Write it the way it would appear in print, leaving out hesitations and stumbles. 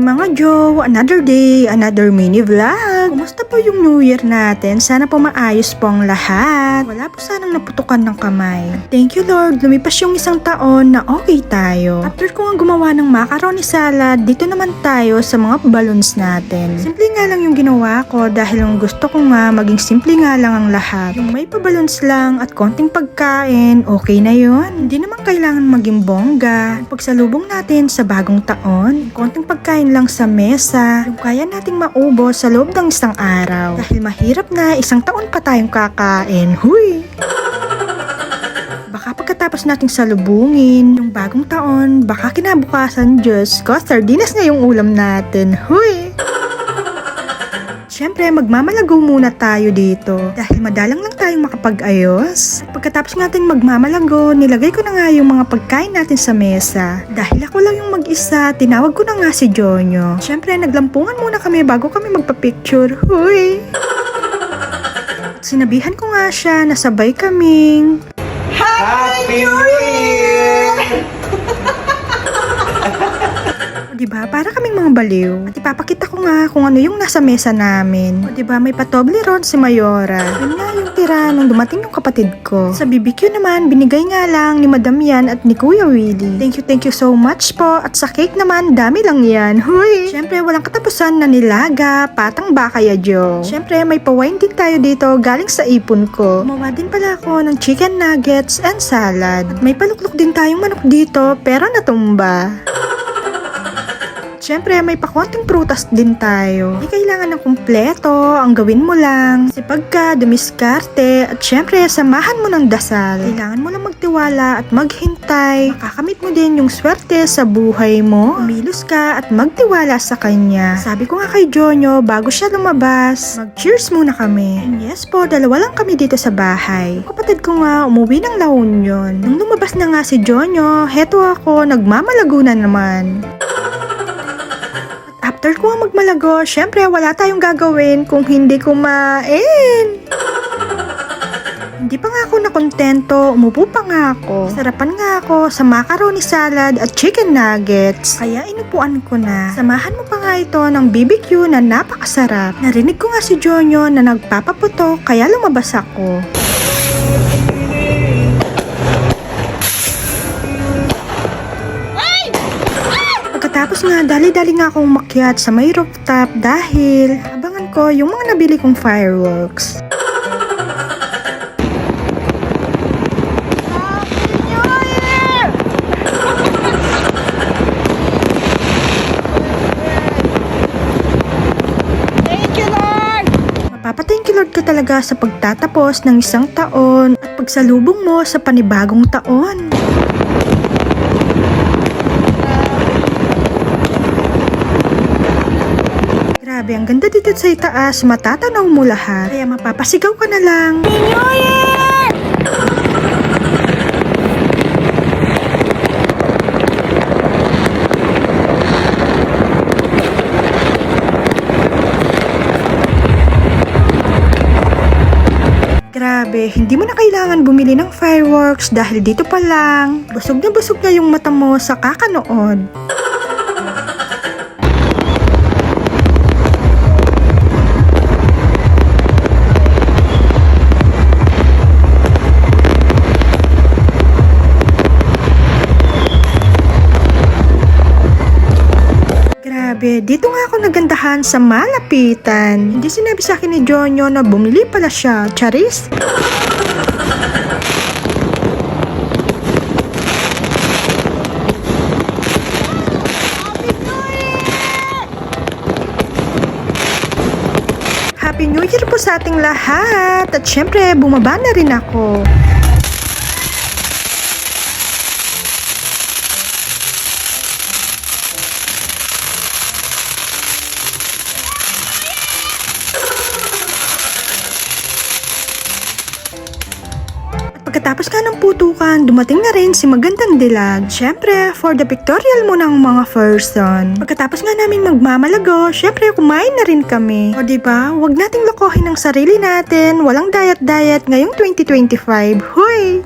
mga Jo, another day, another mini vlog. Kumusta po yung New Year natin? Sana po maayos po ang lahat. Wala po sanang naputukan ng kamay. Thank you Lord, lumipas yung isang taon na okay tayo. After ko nga gumawa ng macaroni salad, dito naman tayo sa mga balloons natin. Simple nga lang yung ginawa ko dahil yung gusto ko nga maging simple nga lang ang lahat. Yung may pa-balloons lang at konting pagkain, okay na yun. Hindi naman kailangan maging bongga. Pagsalubong natin sa bagong taon, konting pagkain lang sa mesa, yung kaya nating maubos sa loob ng isang araw. Dahil mahirap na isang taon pa tayong kakain. Huy! Baka pagkatapos nating salubungin yung bagong taon, baka kinabukasan, Diyos ko, sardinas na yung ulam natin. Huy! Siyempre, magmamalago muna tayo dito dahil madalang lang tayong makapag-ayos. Pagkatapos natin magmamalago, nilagay ko na nga yung mga pagkain natin sa mesa. Dahil ako lang yung mag-isa, tinawag ko na nga si Jonyo. Siyempre, naglampungan muna kami bago kami magpa-picture. Huy! Sinabihan ko nga siya na sabay kaming Happy New Year! Diba? Para kaming mga baliw. At ipapakita ko nga kung ano yung nasa mesa namin. O diba? May Toblerone si Mayora. Yun nga yung tira nung dumating yung kapatid ko. Sa BBQ naman, binigay nga lang ni Madam Yan at ni Kuya Willie. Thank you so much po. At sa cake naman, dami lang yan. Huy! Siyempre, walang katapusan na nilaga, patang bakaya Jo. Siyempre, may pa-wine din tayo dito galing sa ipon ko. Gumawa din pala ako ng chicken nuggets and salad. At may paluklok din tayong manok dito, pero natumba. Siyempre, may pakonting prutas din tayo. Hindi kailangan ng kumpleto, ang gawin mo lang. Sipag ka, dumiskarte, at siyempre, samahan mo ng dasal. Kailangan mo lang magtiwala at maghintay. Makakamit mo din yung swerte sa buhay mo. Umilos ka at magtiwala sa kanya. Sabi ko nga kay Jonyo, bago siya lumabas, mag-cheers muna kami. And yes po, dalawa lang kami dito sa bahay. Kapatid ko nga, umuwi ng La Union. Nung lumabas na nga si Jonyo, heto ako, nagmamalago na naman. After ko magmalago, syempre wala tayong gagawin kung hindi kumain. Hindi pa nga ako nakontento, umupo pa nga ako. Sarapan nga ako sa macaroni salad at chicken nuggets. Kaya inupuan ko na. Samahan mo pa nga ito ng BBQ na napakasarap. Narinig ko nga si Jonyo na nagpapaputok kaya lumabas ako. Tapos nga, dali-dali nga akong umakyat sa may rooftop dahil abangan ko yung mga nabili kong fireworks. Happy New Year! Thank you, Lord! Mapapa-thank you, Lord, ka talaga sa pagtatapos ng isang taon at pagsalubong mo sa panibagong taon. Grabe, ang ganda dito sa itaas, matatanaw mo lahat. Kaya mapapasigaw ka na lang. Happy New Year! Grabe, hindi mo na kailangan bumili ng fireworks dahil dito pa lang, busog na yung mata mo sa kakanood. Dito nga ako nagandahan sa malapitan. Hindi sinabi sa akin ni Jonyo na bumili pala siya. Charis? Happy New Year po sa ating lahat. At syempre, bumaba na rin ako. Pagkatapos nga ng putukan, dumating na rin si Magandang Dilag. Syempre, for the pictorial muna ang mga person. Pagkatapos nga namin magmamalago, syempre kumain na rin kami. O diba, wag nating lokohin ang sarili natin, walang diet-diet ngayong 2025. Hoy!